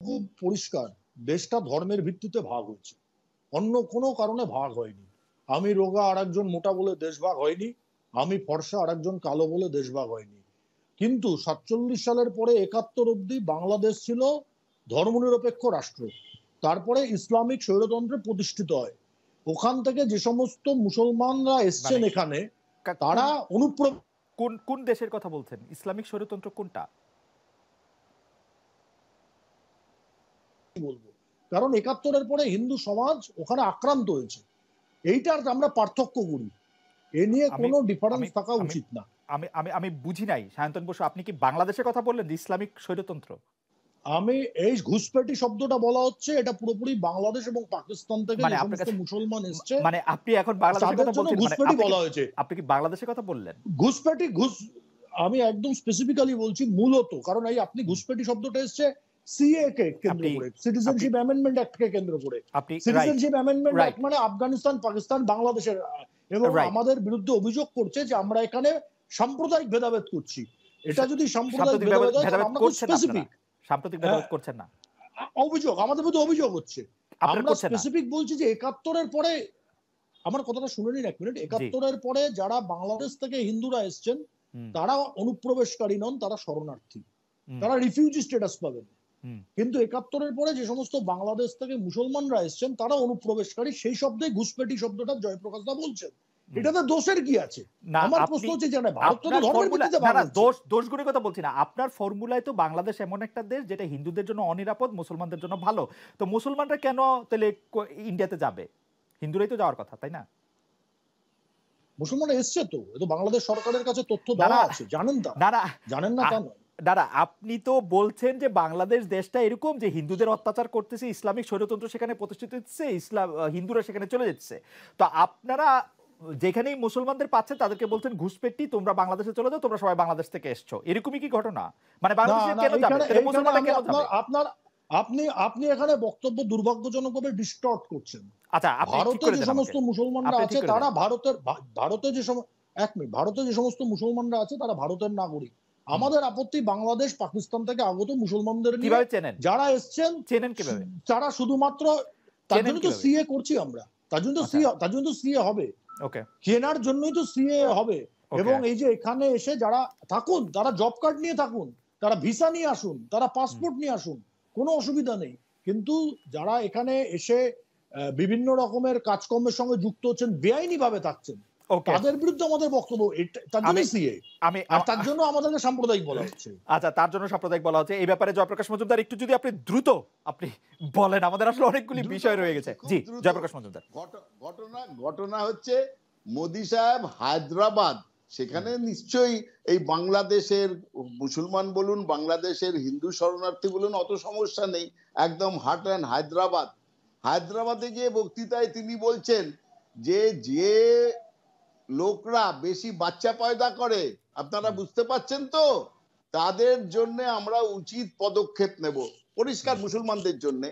খুব পরিষ্কার, দেশটা ধর্মের ভিত্তিতে ভাগ হয়েছে, অন্য কোনো কারণে ভাগ হয়নি। আমি রোগা আর একজন মোটা বলে দেশ ভাগ হয়নি, আমি ফর্সা আর একজন কালো বলে দেশ ভাগ হয়নি। কিন্তু 47 সালের পরে 71 অব্দি বাংলাদেশ ছিল ধর্মনিরপেক্ষ রাষ্ট্র। তারপরে ইসলামিক স্বৈরতন্ত্রে প্রতিষ্ঠিত হয়। ওখান থেকে যে সমস্ত মুসলমানরা এসছেন এখানে, তারা কোন কোন দেশের কথা বলছেন? ইসলামিক স্বৈরতন্ত্র কোনটা বলবো, কারণ 71-এর পরে হিন্দু সমাজ ওখানে আক্রান্ত হয়েছে। এইটার আমরা পার্থক্য করি, এ নিয়ে কোনো ডিফারেন্স থাকা উচিত না। আমি আমি আমি বুঝি নাই সায়ন্তন বসু, আপনি কি বাংলাদেশের কথা বললেন ইসলামিক স্বৈরতন্ত্র? আমি এই ঘুষপেটি শব্দটা বলা হচ্ছে, এটা পুরোপুরি বাংলাদেশ এবং পাকিস্তান থেকে যে সমস্ত মুসলমান এসছে, মানে আপনি এখন বাংলাদেশের কথা বলছেন, ঘুষপেটি বলা হয়েছে। আপনি কি বাংলাদেশের কথা বললেন? ঘুষপেটি আমি একদম স্পেসিফিক্যালি বলছি মূলত, কারণ এই আপনি ঘুষপেটি শব্দটা এসছে সিএ কে কেন্দ্র করে, সিটিজেনশিপ অ্যামেন্ডমেন্ট অ্যাক্ট কে কেন্দ্র করে। সিটিজেনশিপ অ্যামেন্ডমেন্ট অ্যাক্ট মানে আফগানিস্তান, পাকিস্তান, বাংলাদেশের, এবং আমাদের বিরুদ্ধে অভিযোগ করছে যে আমরা এখানে সাম্প্রদায়িক ভেদাভেদ করছি। এটা যদি সাম্প্রদায়িক ভেদাভেদ হয় তাহলে আমরা খুব স্পেসিফিক। সাম্প্রদায়িক ভেদাভেদ করছেন না, অভিযোগ আমাদের বিরুদ্ধে অভিযোগ হচ্ছে। আমরা স্পেসিফিক বলছি যে 71-এর পরে, আমার কথাটা শুনে নিন এক মিনিট, 71-এর পরে যারা বাংলাদেশ থেকে হিন্দুরা এসছেন তারা অনুপ্রবেশকারী নন, তারা শরণার্থী, তারা রিফিউজি স্ট্যাটাস পাবেন। কিন্তু 71-এর পরে যে সমস্ত বাংলাদেশ থেকে মুসলমানরা এসছেন তারা অনুপ্রবেশকারী, সেই শব্দে ঘুষপেটি শব্দটা জয়প্রকাশ দা বলছেন। এটাতে দোষের কি আছে? আমার প্রশ্ন হচ্ছে যে ভারত তো ধর্মের ভিত্তিতে ভাগ হচ্ছে। দোষগুলোর কথা বলছি না, আপনার ফর্মুলায় তো বাংলাদেশ এমন একটা দেশ যেটা হিন্দুদের জন্য অনিরাপদ, মুসলমানদের জন্য ভালো। তো মুসলমানরা কেন তাহলে ইন্ডিয়াতে যাবে? হিন্দুরাই তো যাওয়ার কথা, তাই না? মুসলমানরা এসছে তো, এটা বাংলাদেশ সরকারের কাছে তথ্য দেওয়া আছে, জানেন তা? জানেন না তা নয়। দাদা, আপনি তো বলছেন যে বাংলাদেশ দেশটা এরকম যে হিন্দুদের অত্যাচার করতেছে, ইসলামিক স্বৈরতন্ত্র সেখানে প্রতিষ্ঠিত হচ্ছে, হিন্দুরা সেখানে চলে যাচ্ছে। তো আপনারা যেখানেই মুসলমানদের পাচ্ছেন তাদেরকে বলছেন ঘুষপেটি, তোমরা বাংলাদেশে চলে যাও, তোমরা সবাই বাংলাদেশ থেকে এসছো, এরকমই কি ঘটনা? মানে বাংলাদেশে কেন যাবে মুসলমানরা, কেন যাবে? আপনি এখানে বক্তব্য দুর্ভাগ্যজনকভাবে ডিস্টর্ট করছেন। আচ্ছা, ভারতে যে সমস্ত মুসলমানরা আছে তারা ভারতে যে সমস্ত মুসলমানরা আছে তারা ভারতের নাগরিক। আমাদের আপত্তি বাংলাদেশ, পাকিস্তান থেকে আগত মুসলমানদের নিয়ে যারা এসছেন, তারা শুধুমাত্র, তার জন্য তো সিএ করছি আমরা, তার জন্য তো সিএ হবে, কেনার জন্যই তো সিএ হবে। এবং এই যে এখানে এসে যারা থাকুন, তারা জব কার্ড নিয়ে থাকুন, তারা ভিসা নিয়ে আসুন, তারা পাসপোর্ট নিয়ে আসুন, কোনো অসুবিধা নেই। কিন্তু যারা এখানে এসে বিভিন্ন রকমের কাজকর্মের সঙ্গে যুক্ত হচ্ছেন, বেআইনি ভাবে থাকছেন, তাদের বিরুদ্ধে আমাদের বক্তব্য, তার জন্য সিএ, আর তার জন্য আমাদেরকে সাম্প্রদায়িক বলা হচ্ছে। আচ্ছা, তার জন্য সাম্প্রদায়িক বলা হচ্ছে। এই ব্যাপারে জয়প্রকাশ মজুমদার একটু যদি আপনি দ্রুত আপনি বলেন, আমাদের আসলে অনেকগুলি বিষয় রয়ে গেছে। জি, জয়প্রকাশ মজুমদার। ঘটনা হচ্ছে মোদি সাহেব হায়দ্রাবাদ, সেখানে নিশ্চয়ই এই বাংলাদেশের মুসলমান বলুন, বাংলাদেশের হিন্দু শরণার্থী বলুন, অত সমস্যা নেই, একদম হার্ট অ্যান্ড হায়দ্রাবাদে গিয়ে বক্তৃতায় তিনি বলছেন যে লোকরা বেশি বাচ্চা পয়দা করে, আপনারা বুঝতে পাচ্ছেন তো, তাদের জন্য আমরা উচিত পদক্ষেপ নেব, পরিষ্কার মুসলমানদের জন্য।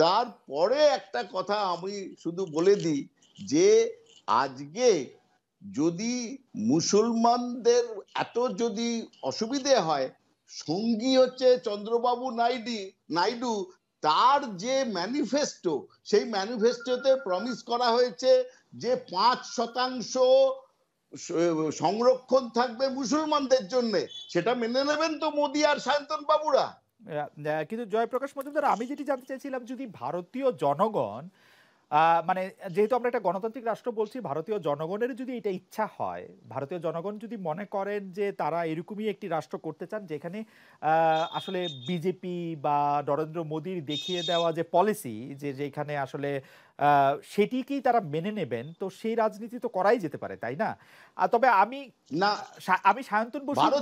তারপরে একটা কথা আমি শুধু বলে দিই যে আজকে যদি মুসলমানদের এত যদি অসুবিধে হয়, সঙ্গী হচ্ছে চন্দ্রবাবু নাইডু, তার যে ম্যানিফেস্টো, সেই ম্যানিফেস্টোতে প্রমিস করা হয়েছে যে 5% সংরক্ষণ থাকবে মুসলমানদের জন্য। সেটা মেনে নেবেন তো মোদি আর সায়ন্তন বাবুরা? কিন্তু জয়প্রকাশ মজুমদার, আমি যেটি জানতে চাইছিলাম, যদি ভারতীয় জনগণ, মানে যেহেতু আমরা একটা গণতান্ত্রিক রাষ্ট্র বলছি, ভারতীয় জনগণের যদি এটা ইচ্ছা হয়, ভারতীয় জনগণ যদি মনে করেন যে তারা এরকমই একটি রাষ্ট্র করতে চান যেখানে আসলে বিজেপি বা নরেন্দ্র মোদীর দেখিয়ে দেওয়া যে পলিসি, যেখানে আসলে সেটিকেই তারা মেনে নেবেন, তো সেই রাজনীতি তো করাই যেতে পারে, তাই না? তবে আমি সায়ন্তন বসুর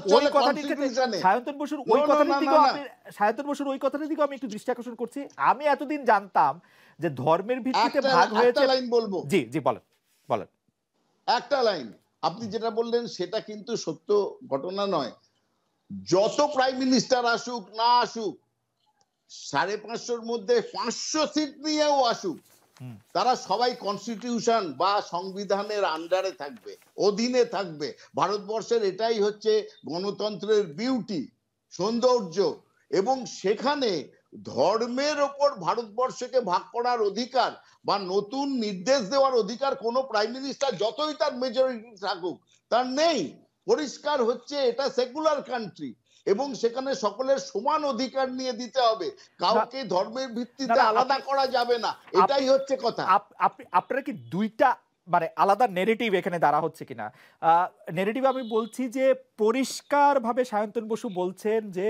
ওই কথাটির দিকেও আমি একটু দৃষ্টি আকর্ষণ করছি। আমি এতদিন জানতাম যে ধর্মের ভিত্তিতে ভাগ হয়েছে। লাইন বলবো, জি বলেন একটা লাইন। আপনি যেটা বললেন সেটা কিন্তু সত্য ঘটনা নয়। যত প্রাইম মিনিস্টার আসুক না আসুক, 550-র মধ্যে 500 সিট নিয়েও আসুক, তারা সবাই কনস্টিটিউশন বা সংবিধানের আন্ডারে থাকবে, অধীনে থাকবে। ভারতবর্ষের এটাই হচ্ছে গণতন্ত্রের বিউটি, সৌন্দর্য। এবং সেখানে ধর্মের ওপর ভারতবর্ষকে ভাগ করার অধিকার বা নতুন নির্দেশ দেওয়ার অধিকার কোন প্রাইম মিনিস্টার যতই তার মেজরিটি থাকুক তার নেই। পরিষ্কার হচ্ছে এটা সেকুলার কান্ট্রি এবং সেখানে সকলের সমান অধিকার নিয়ে দিতে হবে, কাউকে ধর্মের ভিত্তিতে আলাদা করা যাবে না, এটাই হচ্ছে কথা। আপনারা কি দুইটা মানে আলাদা নেগেটিভ এখানে দাঁড়া হচ্ছে কিনা? নেগেটিভ আমি বলছি যে পরিষ্কারভাবে সায়ন্তন বসু বলছেন যে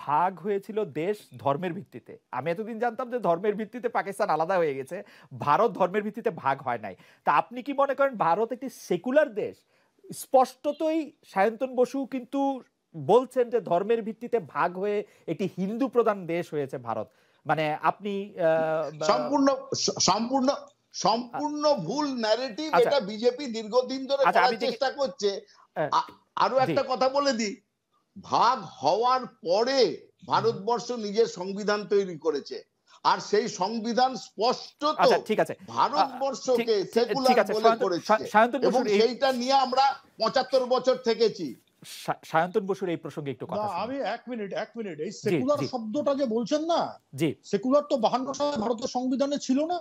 ভাগ হয়েছিল দেশ ধর্মের ভিত্তিতে। আমি এতদিন জানতাম যে ধর্মের ভিত্তিতে পাকিস্তান আলাদা হয়ে গেছে, ভারত ধর্মের ভিত্তিতে ভাগ হয় নাই। তা আপনি কি মনে করেন ভারত একটি সেকুলার দেশ? স্পষ্টতই সায়ন্তন বসু কিন্তু বলছেন যে ধর্মের ভিত্তিতে ভাগ হয়ে একটি হিন্দু প্রধান দেশ হয়েছে ভারত। মানে আপনি সম্পূর্ণ সম্পূর্ণ সম্পূর্ণ ভুল ন্যারেটিভ। এটা বিজেপি দীর্ঘদিন ধরে করার চেষ্টা করছে। আরো একটা কথা বলে দিই, ভাগ হওয়ার পরে ভারতবর্ষ নিজের সংবিধান তৈরি করেছে, আর সেই সংবিধান স্পষ্টত ভারতবর্ষকে সেকুলার বলে করেছে এবং সেইটা নিয়ে আমরা ৭৫ বছর থেকেছি। সায়ন্তন বসুর এই প্রসঙ্গে একটু কথা আমি এক মিনিট এই সেকুলার শব্দটা যে বলছেন না, জি, সেকুলার তো ৫২ সালে ভারতের সংবিধানে ছিল না।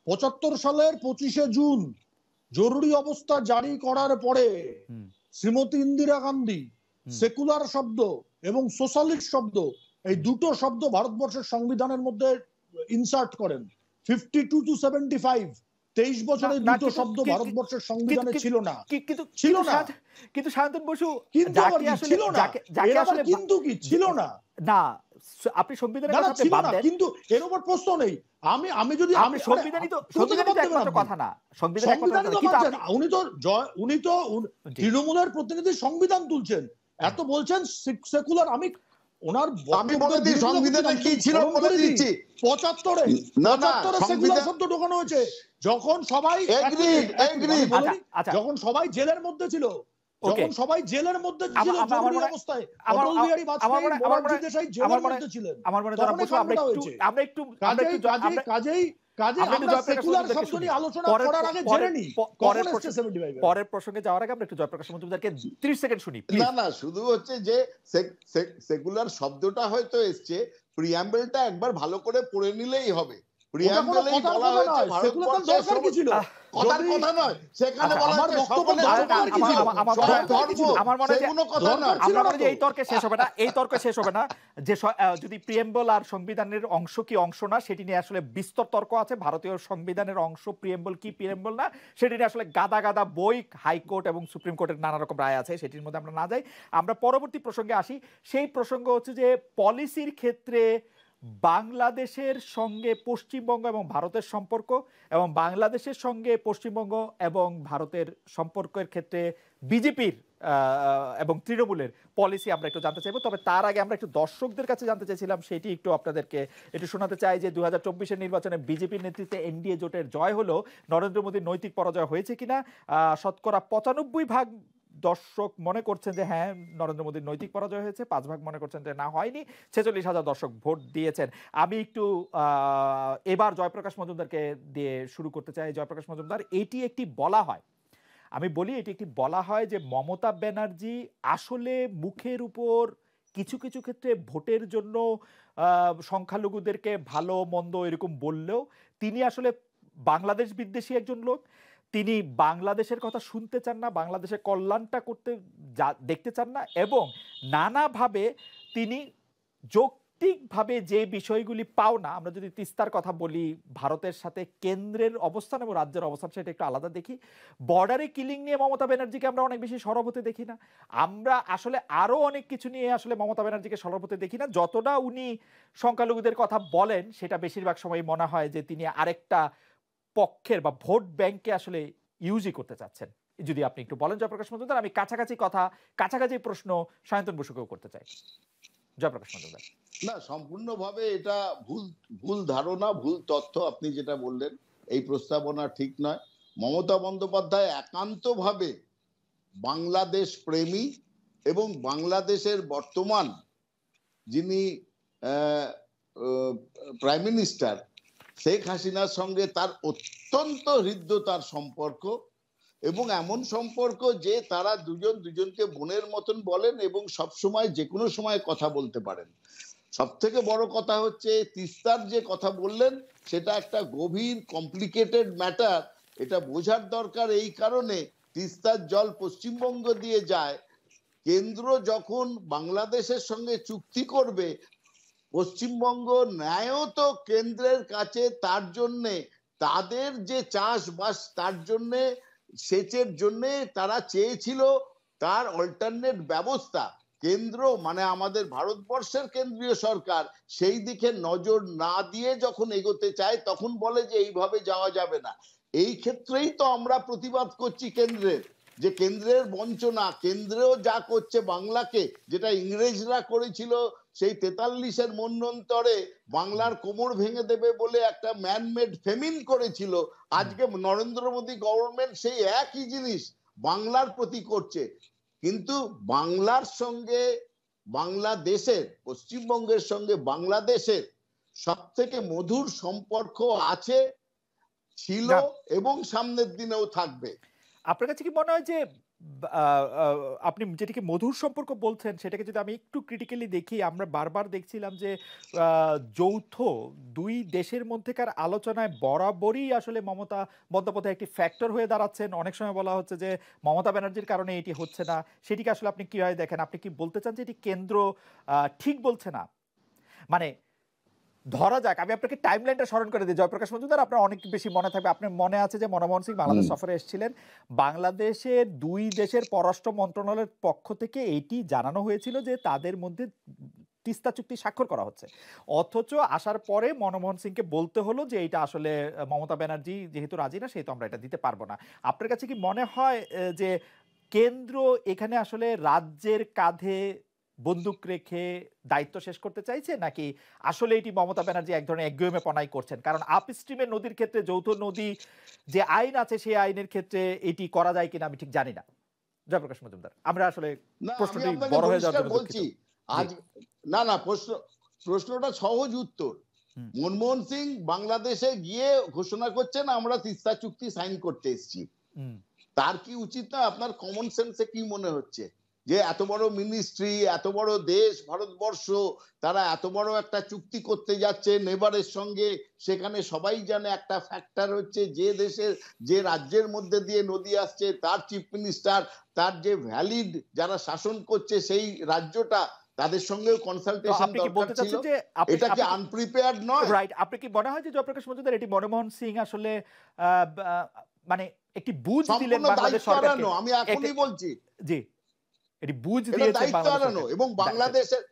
৭৫ সালের ২৫শে জুন জরুরি অবস্থা জারি করার পরে শ্রীমতী ইন্দিরা গান্ধী সেকুলার শব্দ এবং সোশ্যালিস্ট শব্দ, এই দুটো শব্দ ভারতবর্ষের সংবিধানের মধ্যে ইনসার্ট করেন। 52 to 75 23 বছরে দুটো শব্দ ভারতবর্ষের সংবিধানে ছিল না। কিন্তু সায়ন্তন বসু ছিল না, কিন্তু কি ছিল না? না, আপনি সংবিধানের কথা আপনি বাদ দেন, কিন্তু এর উপর প্রশ্ন নেই। আমি যদি আমি সংবিধানই তো একমাত্র কথা না, সংবিধান উনি তো তৃণমূলের প্রতিনিধি সংবিধান তুলছেন, এত বলছেন সেকুলার। আমি বলে দিই সংবিধানে কি ছিল বলে দিচ্ছি। ৭৫-এ সেকুলার শব্দ ঢোকানো হয়েছে যখন সবাই জেলের মধ্যে ছিল, যখন সবাই জেলের মধ্যে ছিল জরুরি অবস্থায়, অটল বিহারী বাজপেয়ী, মোরারজি দেশাই জেলের মধ্যে ছিলেন। আমার মনে হয় আমরা একটু পরের প্রসঙ্গে যাওয়ার আগে আমরা একটু জয়প্রকাশ মজুমদারকে 30 সেকেন্ড শুনি। না, শুধু হচ্ছে যে সেকুলার শব্দটা হয়তো এসছে, প্রিঅ্যাম্বলটা একবার ভালো করে পড়ে নিলেই হবে। প্রিঅ্যাম্বলেই বলা হয়েছে ভারতবর্ষের কথার কথা নয়, সেখানে বলা হয়েছে সকলের আমার মনে হয় এই তর্কে শেষ হবে না যে যদি প্রিএম্বল আর সংবিধানের অংশ কি অংশ না সেটি নিয়ে আসলে বিস্তর তর্ক আছে। ভারতীয় সংবিধানের অংশ প্রিএম্বল কি প্রিএম্বল না সেটি নিয়ে আসলে গাদা বই, হাইকোর্ট এবং সুপ্রিম কোর্টের নানা রকম রায় আছে, সেটির মধ্যে আমরা না যাই। আমরা পরবর্তী প্রসঙ্গে আসি। সেই প্রসঙ্গ হচ্ছে যে পলিসির ক্ষেত্রে বাংলাদেশের সঙ্গে পশ্চিমবঙ্গ এবং ভারতের সম্পর্ক, এবং বাংলাদেশের সঙ্গে পশ্চিমবঙ্গ এবং ভারতের সম্পর্কের ক্ষেত্রে বিজেপির এবং তৃণমূলের পলিসি আমরা একটু জানতে চাইবো। তবে তার আগে আমরা একটু দর্শকদের কাছে জানতে চাইছিলাম, সেটি একটু আপনাদেরকে একটু শোনাতে চাই যে 2024-এর নির্বাচনে বিজেপির নেতৃত্বে এনডিএ জোটের জয় হলো, নরেন্দ্র মোদীর নৈতিক পরাজয় হয়েছে কিনা? শতকরা 95% দর্শক মনে করছেন যে হ্যাঁ নরেন্দ্র মোদীর নৈতিক পরাজয় হয়েছে, 5% মনে করছেন যে না হয়নি। 46,000 দর্শক ভোট দিয়েছেন। আমি একটু এবার জয়প্রকাশ মজুমদারকে দিয়ে শুরু করতে চাই। জয়প্রকাশ মজুমদার, এটি একটি বলা হয়, আমি বলি এটি একটি বলা হয় যে মমতা ব্যানার্জি আসলে মুখের উপর কিছু কিছু ক্ষেত্রে ভোটের জন্য সংখ্যালঘুদেরকে ভালো মন্দ এরকম বললেও তিনি আসলে বাংলাদেশ বিদ্বেষী একজন লোক। তিনি বাংলাদেশের কথা শুনতে চান না, বাংলাদেশের কল্যাণটা করতে দেখতে চান না, এবং নানাভাবে তিনি যৌক্তিকভাবে যে বিষয়গুলি পাওনা, আমরা যদি তিস্তার কথা বলি, ভারতের সাথে কেন্দ্রের অবস্থান এবং রাজ্যের অবস্থান সেটা একটু আলাদা দেখি। বর্ডারে কিলিং নিয়ে মমতা ব্যানার্জিকে আমরা অনেক বেশি সরব হতে দেখি না। আমরা আসলে আরও অনেক কিছু নিয়ে আসলে মমতা ব্যানার্জিকে সরব হতে দেখি না। যতটা উনি সংখ্যালঘুদের কথা বলেন সেটা বেশিরভাগ সময় মনে হয় যে তিনি আরেকটা পক্ষের বা ভোট ব্যাংকে আসলে ইউজই করতে চাচ্ছেন। যদি আপনি একটু বলেন জয়প্রকাশ মজুমদার। আমি কাছাকাছি প্রশ্ন সায়ন্তন বসুকেও করতে চাই। জয়প্রকাশ মজুমদার। না, সম্পূর্ণভাবে এটা ভুল ধারণা, ভুল তথ্য। আপনি যেটা বললেন এই প্রস্তাবনা ঠিক নয়। মমতা বন্দ্যোপাধ্যায় একান্তভাবে বাংলাদেশ প্রেমী এবং বাংলাদেশের বর্তমান যিনি প্রাইম মিনিস্টার শেখ হাসিনার সঙ্গে তার অত্যন্ত হৃদ্যতার সম্পর্ক, এবং এমন সম্পর্ক যে তারা দুজনকে বোনের মতন বলেন এবং সব সময় যে কোনো সময় কথা বলতে পারেন। সব থেকে বড় কথা হচ্ছে তিস্তার যে কথা বললেন সেটা একটা গভীর কমপ্লিকেটেড ম্যাটার। এটা বোঝার দরকার এই কারণে, তিস্তার জল পশ্চিমবঙ্গ দিয়ে যায়। কেন্দ্র যখন বাংলাদেশের সঙ্গে চুক্তি করবে, পশ্চিমবঙ্গ ন্যায়ত কেন্দ্রের কাছে তার জন্যে তাদের যে চাষবাস তার জন্যে সেচের জন্যে তারা চেয়েছিল তার অল্টারনেট ব্যবস্থা। কেন্দ্র মানে আমাদের ভারতবর্ষের কেন্দ্রীয় সরকার সেই দিকে নজর না দিয়ে যখন এগোতে চায় তখন বলে যে এইভাবে যাওয়া যাবে না। এই ক্ষেত্রেই তো আমরা প্রতিবাদ করছি কেন্দ্রের, যে কেন্দ্রের বঞ্চনা, কেন্দ্রেও যা করছে বাংলাকে, যেটা ইংরেজরা করেছিল সেই 43-এর মন্বন্তরে বাংলার কোমর ভেঙে দেবে বলে একটা ম্যানমেড ফেমিন করেছিল, আজকে নরেন্দ্র মোদী গভর্নমেন্ট সেই একই জিনিস বাংলার প্রতি করছে। কিন্তু বাংলার সঙ্গে বাংলাদেশের, পশ্চিমবঙ্গের সঙ্গে বাংলাদেশের সব থেকে মধুর সম্পর্ক আছে, ছিল এবং সামনের দিনেও থাকবে। আপনার কাছে কি মনে হয় যে আপনি যেটাকে মধুর সম্পর্ক বলছেন সেটাকে যদি আমি একটু ক্রিটিক্যালি দেখি, আমরা বারবার দেখছিলাম যে যৌথ দুই দেশের মধ্যেকার আলোচনায় বরাবরই আসলে মমতা বন্দ্যোপাধ্যায় একটি ফ্যাক্টর হয়ে দাঁড়াচ্ছেন। অনেক সময় বলা হচ্ছে যে মমতা ব্যানার্জির কারণে এটি হচ্ছে না। সেটিকে আসলে আপনি কিভাবে দেখেন? আপনি কি বলতে চান যে এটি কেন্দ্র ঠিক বলছে না? মানে ধরা যাক, আমি আপনাকে টাইমলাইনটা স্মরণ করে দিই জয়প্রকাশ মজুমদার, আপনার অনেক বেশি মনে থাকবে। আপনার মনে আছে যে মনমোহন সিং বাংলাদেশ সফরে এসেছিলেন, বাংলাদেশের দুই দেশের পররাষ্ট্র মন্ত্রণালয়ের পক্ষ থেকে এইটি জানানো হয়েছিল যে তাদের মধ্যে তিস্তা চুক্তি স্বাক্ষর করা হচ্ছে। অথচ আসার পরে মনমোহন সিংকে বলতে হলো যে এইটা আসলে মমতা ব্যানার্জি যেহেতু রাজি না সেহেতু আমরা এটা দিতে পারবো না। আপনার কাছে কি মনে হয় যে কেন্দ্র এখানে আসলে রাজ্যের কাঁধে বন্দুক রেখে দায়িত্ব শেষ করতে চাইছে, নাকি আসলে এটি মমতা ব্যানার্জি এক ধরনের একগুঁয়েমে পনাই করছেন? কারণ আপস্ট্রিমের নদীর ক্ষেত্রে যৌথ নদী যে আইন আছে সেই আইনের ক্ষেত্রে এটি করা যায় কিনা আমি ঠিক জানি না। জয়প্রকাশ মজুমদার, আমরা আসলে প্রশ্নটি বড় হয়ে যাওয়ার জন্য বলছি আজ না না প্রশ্নটা সহজ উত্তর। মনমোহন সিং বাংলাদেশে গিয়ে ঘোষণা করছেন আমরা তিস্তা চুক্তি সাইন করতে এসেছি। তার কি উচিত না? আপনার কমন সেন্সে কি মনে হচ্ছে যে এত বড় মিনিস্ট্রি, এত বড় দেশ ভারতবর্ষ, তারা এত বড় একটা চুক্তি করতে যাচ্ছে নেবারের সঙ্গে, সেখানে সবাই জানে একটা ফ্যাক্টর হচ্ছে যে দেশের যে রাজ্যের মধ্যে দিয়ে নদী আসছে তার চিফ মিনিস্টার, তার যে ভ্যালিড যারা শাসন করছে সেই রাজ্যটা, তাদের সঙ্গেও কনসালটেশন দরকার ছিল। এটা কি আনপ্রিপেয়ার্ড নয়? রাইট। আপনি কি মনে হয় যে জয়প্রকাশ মজুমদার এটি মনমোহন সিং আসলে মানে একটি বুঝ দিলেন বাংলাদেশ সরকারকে? আমি এখনই বলছি জি, এটি বুঝ দিয়েছে বাংলাদেশ এবং বাংলাদেশের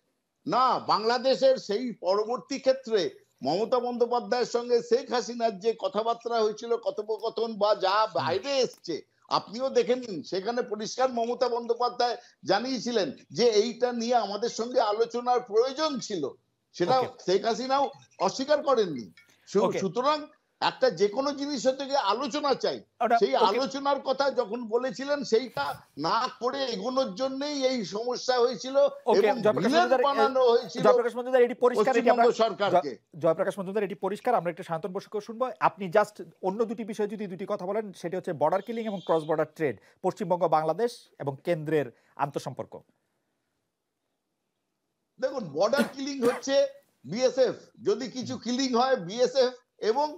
না, বাংলাদেশের সেই পরবর্তী ক্ষেত্রে মমতা বন্দ্যোপাধ্যায়ের সঙ্গে শেখ হাসিনার যে কথাবার্তা হয়েছিল, কথোপকথন বা যা বাইরে এসছে আপনিও দেখেন, সেখানে পরিষ্কার মমতা বন্দ্যোপাধ্যায় জানিয়েছিলেন যে এইটা নিয়ে আমাদের সঙ্গে আলোচনার প্রয়োজন ছিল, সেটা শেখ হাসিনাও অস্বীকার করেননি। সুতরাং একটা যে কোনো জিনিস থেকে আলোচনা চাই, সেই আলোচনার কথা যখন বলেছিলেন সেইটা না করে এগোনোর জন্যই এই সমস্যা হয়েছিল এবং ভিলেন বানানো হয়েছিল জয়প্রকাশ মজুমদার। এটি পরিষ্কার, এটি আমরা সরকারকে। জয়প্রকাশ মজুমদার, এটি পরিষ্কার। আমরা একটু শান্তন বসুকে শুনবো। আপনি জাস্ট অন্য দুটি বিষয় যদি দুটি কথা বলেন, সেটি হচ্ছে বর্ডার কিলিং এবং cross border trade, Paschimbanga Bangladesh এবং কেন্দ্রের আন্তঃসম্পর্ক। দেখুন, বর্ডার কিলিং হচ্ছে বিএসএফ, যদি কিছু কিলিং হয় বিএসএফ এবং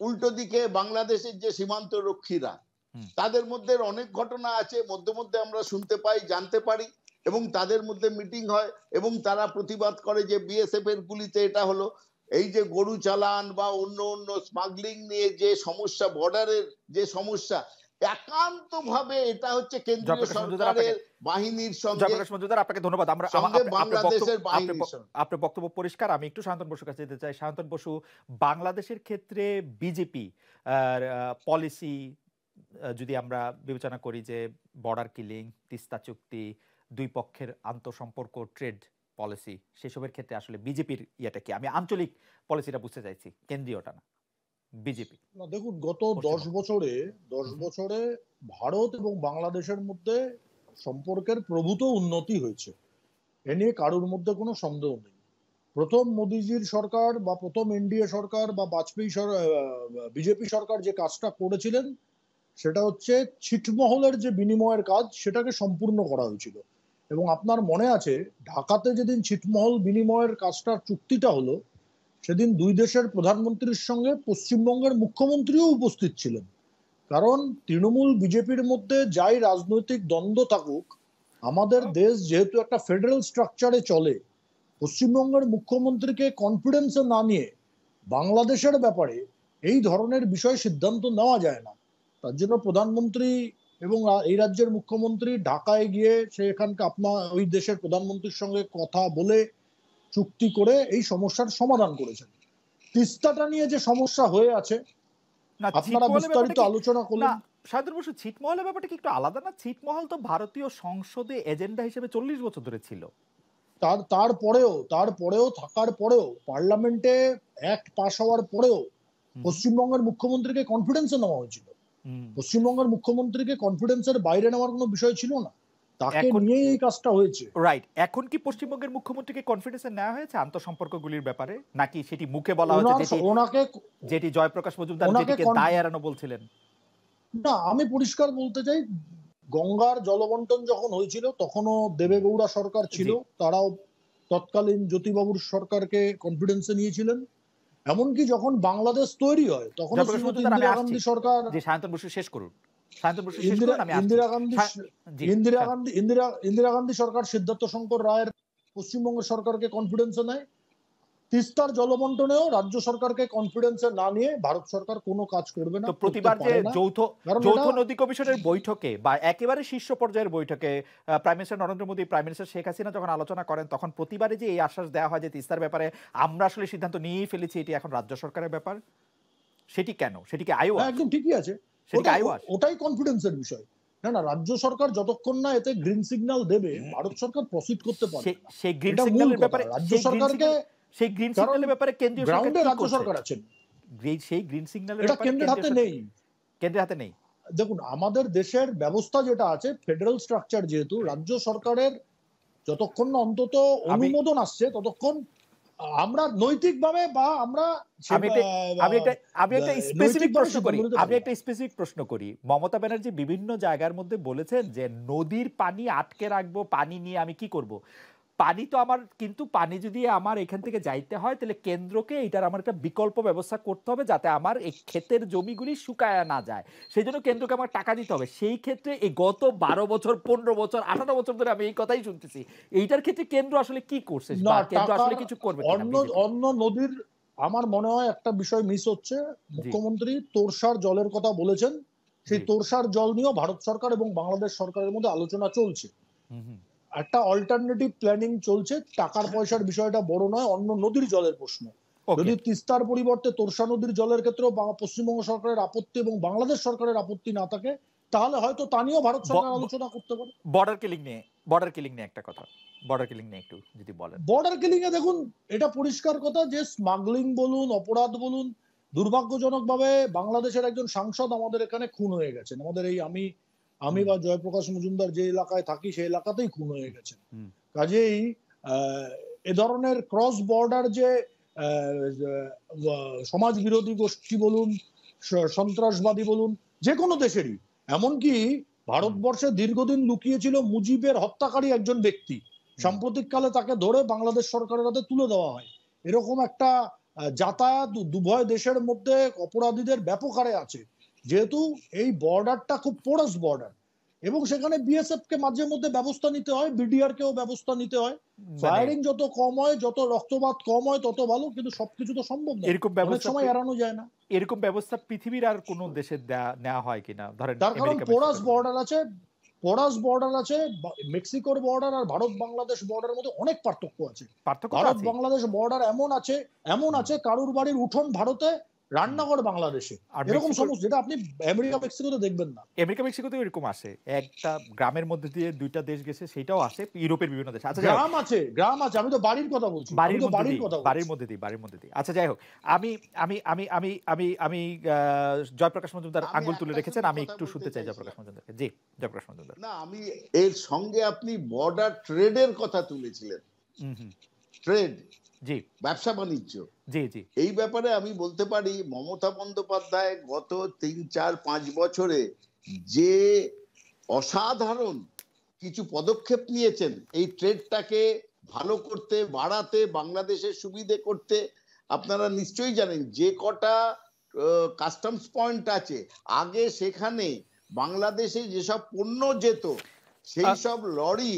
উল্টো দিকে বাংলাদেশের যে সীমান্ত রক্ষীরা, তাদের মধ্যে অনেক ঘটনা আছে, মধ্যে মধ্যে আমরা শুনতে পাই, জানতে পারি এবং তাদের মধ্যে মিটিং হয় এবং তারা প্রতিবাদ করে যে বিএসএফ এর গুলিতে এটা হলো। এই যে গরু চালান বা অন্য অন্য স্মাগলিং নিয়ে যে সমস্যা, বর্ডারের যে সমস্যা, একান্তভাবে এটা হচ্ছে কেন্দ্রীয় সরকারের বাহিনীর সঙ্গে। জয়প্রকাশ মজুমদার, আপনাকে ধন্যবাদ। আমরা বাংলাদেশের বাহিনীর আপনার বক্তব্য পরিষ্কার। আমি একটু শান্তন বসুর কাছে যেতে চাই। শান্তন বসু, বাংলাদেশের ক্ষেত্রে বিজেপি পলিসি যদি আমরা বিবেচনা করি যে বর্ডার কিলিং, তিস্তা চুক্তি, দুই পক্ষের আন্তঃসম্পর্ক, ট্রেড পলিসি, সেসবের ক্ষেত্রে আসলে বিজেপির ইয়েটা কি? আমি আঞ্চলিক পলিসিটা বুঝতে চাইছি, কেন্দ্রীয়টা না। বিজেপি না, দেখুন, গত 10 বছরে ভারত এবং বাংলাদেশের মধ্যে সম্পর্কের প্রভূত উন্নতি হয়েছে, এ নিয়ে কারোর মধ্যে কোনো সন্দেহ নেই। প্রথম মোদিজির সরকার বা প্রথম এনডিএ সরকার বা বাজপেয়ী বিজেপি সরকার যে কাজটা করেছিলেন সেটা হচ্ছে ছিটমহলের যে বিনিময়ের কাজ, সেটাকে সম্পূর্ণ করা হয়েছিল এবং আপনার মনে আছে ঢাকাতে যেদিন ছিটমহল বিনিময়ের কাজটার চুক্তিটা হলো, সেদিন দুই দেশের প্রধানমন্ত্রীর সঙ্গে পশ্চিমবঙ্গের মুখ্যমন্ত্রীও উপস্থিত ছিলেন। কারণ তৃণমূল বিজেপির মধ্যে যাই রাজনৈতিক দ্বন্দ্ব থাকুক, আমাদের দেশ যেহেতু একটা ফেডারেল স্ট্রাকচারে চলে, পশ্চিমবঙ্গের মুখ্যমন্ত্রীকে কনফিডেন্সে না নিয়ে বাংলাদেশের ব্যাপারে এই ধরনের বিষয়ে সিদ্ধান্ত নেওয়া যায় না। তার জন্য প্রধানমন্ত্রী এবং এই রাজ্যের মুখ্যমন্ত্রী ঢাকায় গিয়ে সেখানকার আপনার ওই দেশের প্রধানমন্ত্রীর সঙ্গে কথা বলে চুক্তি করে এই সমস্যার সমাধান করেছেন। তিস্তাটা নিয়ে যে সমস্যা হয়ে আছে আপনারা বিস্তারিত আলোচনা করলেন। শান্তনু বসু, ছিটমহলের ব্যাপারটা কি একটু আলাদা না? ছিটমহল তো ভারতীয় সংসদে এজেন্ডা হিসেবে 40 বছর ধরে ছিল। তারপরেও থাকার পরেও পার্লামেন্টে অ্যাক্ট পাস হওয়ার পরেও পশ্চিমবঙ্গের মুখ্যমন্ত্রীকে কনফিডেন্সে নেওয়া হয়েছিল। পশ্চিমবঙ্গের মুখ্যমন্ত্রীকে কনফিডেন্সের বাইরে নেওয়ার কোনো বিষয় ছিল না, তাকে নিয়ে এই কাজটা হয়েছে। রাইট, এখন কি পশ্চিমবঙ্গের মুখ্যমন্ত্রীকে কনফিডেন্সে নেওয়া হয়েছে আন্তঃসম্পর্কগুলির ব্যাপারে, নাকি সেটি মুখে বলা হয়েছে যেটি জয়প্রকাশ মজুমদার যেটিকে দায় এড়ানো বলছিলেন? না, আমি পরিষ্কার বলতে চাই, গঙ্গার জলবন্টন যখন হয়েছিল তখনও দেবেগৌড়া সরকার ছিল, তারাও তৎকালীন জ্যোতিবাবুর সরকারকে কনফিডেন্সে নিয়েছিলেন। এমনকি যখন বাংলাদেশ তৈরি হয় তখন ইন্দিরা গান্ধী সরকার, শেষ করুন, ইন্দিরা গান্ধী সরকার সিদ্ধার্থ শঙ্কর রায়ের পশ্চিমবঙ্গ সরকারকে কনফিডেন্সে নেয়। তিস্তার জলবন্টনেও রাজ্য সরকারকে কনফিডেন্সে না নিয়ে ভারত সরকার কোনো কাজ করবে না। তো প্রতিবার যে যৌথ নদী কমিশনের বৈঠকে বা একেবারে শীর্ষ পর্যায়ের বৈঠকে prime minister Narendra Modi, prime minister Sheikh Hasina যখন আলোচনা করেন, তখন প্রতিবারে যে এই আশ্বাস দেওয়া হয় যে তিস্তার ব্যাপারে আমরা আসলে সিদ্ধান্ত নিয়েই ফেলেছি, এটি এখন রাজ্য সরকারের ব্যাপার, সেটি কেন? সেটিকে আইওয়াস? একদম ঠিকই আছে, ওটাই কনফিডেন্সের বিষয়। না, রাজ্য সরকার যতক্ষণ না এতে গ্রিন সিগন্যাল দেবে ভারত সরকার প্রসিড করতে পারবে। সেই গ্রিন সিগন্যালের ব্যাপারে রাজ্য সরকারকে, সেই গ্রিন সিগন্যালের ব্যাপারে কেন্দ্রীয় সরকার, রাজ্য সরকার আছেন, সেই গ্রিন সিগন্যালের ব্যাপারে কেন্দ্রের হাতে নেই। কেন্দ্রের হাতে নেই। দেখুন, আমাদের দেশের ব্যবস্থা যেটা আছে ফেডারেল স্ট্রাকচার, যেহেতু রাজ্য সরকারের যতক্ষণ না অন্তত অনুমোদন আসছে ততক্ষণ আমরা নৈতিকভাবে বা আমরা আমি একটা স্পেসিফিক প্রশ্ন করি। মমতা ব্যানার্জি বিভিন্ন জায়গার মধ্যে বলেছেন যে নদীর পানি আটকে রাখবো, পানি নিয়ে আমি কি করব? পানি তো আমার, কিন্তু পানি যদি আমার এখান থেকে যাইতে হয় তাহলে কেন্দ্রকে এটার আমার একটা বিকল্প ব্যবস্থা করতে হবে যাতে আমার এই ক্ষেতের জমিগুলি শুকায় না যায়। সেই জন্য কেন্দ্রকে আমার টাকা দিতে হবে। সেই ক্ষেত্রে এই গত 12 বছর, 15 বছর, 18 বছর ধরে আমি এই কথাই শুনতেছি। এইটার ক্ষেত্রে কেন্দ্র আসলে কি করছে? কেন্দ্র আসলে কিছু করবে অন্য নদীর? আমার মনে হয় একটা বিষয় মিস হচ্ছে। মুখ্যমন্ত্রী তোরসার জলের কথা বলেছেন, সেই তোরসার জল নিয়েও ভারত সরকার এবং বাংলাদেশ সরকারের মধ্যে আলোচনা চলছে। একটা অল্টারনেটিভ প্ল্যানিং চলছে, টাকার পয়সার বিষয়টা বড় নয়, অন্য নদীর জলের প্রশ্ন। যদি তিস্তার পরিবর্তে তোরসা নদীর জলের ক্ষেত্রে পশ্চিমবঙ্গ সরকারের আপত্তি এবং বাংলাদেশ সরকারের আপত্তি না থাকে, তাহলে হয়তো তা নিয়েও ভারত সরকার আলোচনা করতে পারে। বর্ডার কিলিং নিয়ে একটা কথা, বর্ডার কিলিং নিয়ে একটু যদি বলেন। বর্ডার কিলিং এ দেখুন, এটা পরিষ্কার কথা যে স্মাগলিং বলুন, অপরাধ বলুন, দুর্ভাগ্যজনকভাবে বাংলাদেশের একজন সাংসদ আমাদের এখানে খুন হয়ে গেছেন। আমাদের এই আমি বা জয়প্রকাশ মজুমদার যে এলাকায় থাকি সেই এলাকাতেই খুন হয়ে গেছেন। কাজেই এ ধরনের ক্রস বর্ডার যে সমাজ বিরোধী গোষ্ঠী বলুন, সন্ত্রাসবাদী বলুন, যে কোনো দেশেরই, এমনকি ভারতবর্ষে দীর্ঘদিন লুকিয়েছিল মুজিবের হত্যাকারী একজন ব্যক্তি, সাম্প্রতিককালে তাকে ধরে বাংলাদেশ সরকারের হাতে তুলে দেওয়া হয়। এরকম একটা যাতায়াত উভয় দেশের মধ্যে অপরাধীদের ব্যাপক হারে আছে। যেহেতু এই বর্ডারটা খুব পোরাস বর্ডার এবং সেখানে বিএসএফ কে মাঝে মধ্যে ব্যবস্থা নিতে হয়, বিডিআর কেও ব্যবস্থা নিতে হয়। ফায়ারিং যত কম হয়, যত রক্তপাত কম হয় তত ভালো, কিন্তু সবকিছু তো সম্ভব না, অনেক সময় এড়ানো যায় না। এরকম ব্যবস্থা পৃথিবীর আর কোন দেশে নেওয়া হয় কিনা? ধরেন তার কারণ পোরাস বর্ডার আছে, মেক্সিকোর বর্ডার আর ভারত বাংলাদেশ বর্ডারের মধ্যে অনেক পার্থক্য আছে। ভারত বাংলাদেশ বর্ডার এমন আছে কারুর বাড়ির উঠোন ভারতে, রান্নাঘর বাংলাদেশে, এরকম সমস্ত, যেটা আপনি আমেরিকা মেক্সিকোতে দেখবেন না। আমেরিকা মেক্সিকোতে এরকম আসে, একটা গ্রামের মধ্যে দিয়ে দুইটা দেশ গেছে, সেটাও আসে ইউরোপের বিভিন্ন দেশে। আচ্ছা, গ্রাম আছে, আমি তো বাড়ির কথা বলছি, বাড়ির মধ্যে দিই। আচ্ছা, যাই হোক, আমি জয়প্রকাশ মজুমদার আঙ্গুল তুলে রেখেছেন, আমি একটু শুনতে চাই জয়প্রকাশ মজুমদারকে। জি, জয়প্রকাশ মজুমদার। না, আমি এর সঙ্গে আপনি বর্ডার ট্রেডের কথা তুলেছিলেন, ট্রেড, জি, ব্যবসা বাণিজ্য, জি জি, এই ব্যাপারে আমি বলতে পারি মমতা বন্দ্যোপাধ্যায় গত 3, 4, 5 বছরে যে অসাধারণ কিছু পদক্ষেপ নিয়েছেন এই ট্রেডটাকে ভালো করতে, বাড়াতে, বাংলাদেশের সুবিধে করতে। আপনারা নিশ্চয়ই জানেন যে কটা কাস্টমস পয়েন্ট আছে, আগে সেখানে বাংলাদেশে যেসব পণ্য যেত সেই সব লরি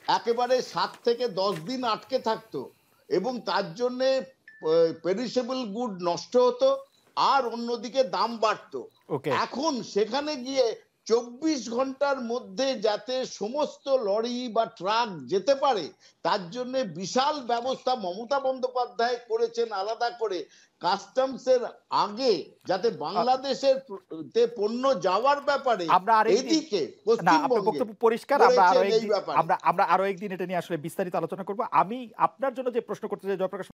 একেবারে 7 থেকে 10 দিন আটকে থাকতো এবং তার জন্য পেরিশেবল গুড নষ্ট হতো আর অন্যদিকে দাম বাড়তো। এখন সেখানে গিয়ে 24 ঘন্টার মধ্যে যাতে সমস্ত লরি বা ট্রাক যেতে পারে তার জন্য বিশাল ব্যবস্থা মমতা বন্দ্যোপাধ্যায় করেছেন আলাদা করে কাস্টমসের আগে, যাতে বাংলাদেশের পণ্য যাওয়ার ব্যাপারে এদিকে বক্তব্য পরিষ্কার। আমরা আরো একদিন এটা নিয়ে আসলে বিস্তারিত আলোচনা করব। আমি আপনার জন্য যে প্রশ্ন করতে চাই জয়প্রকাশ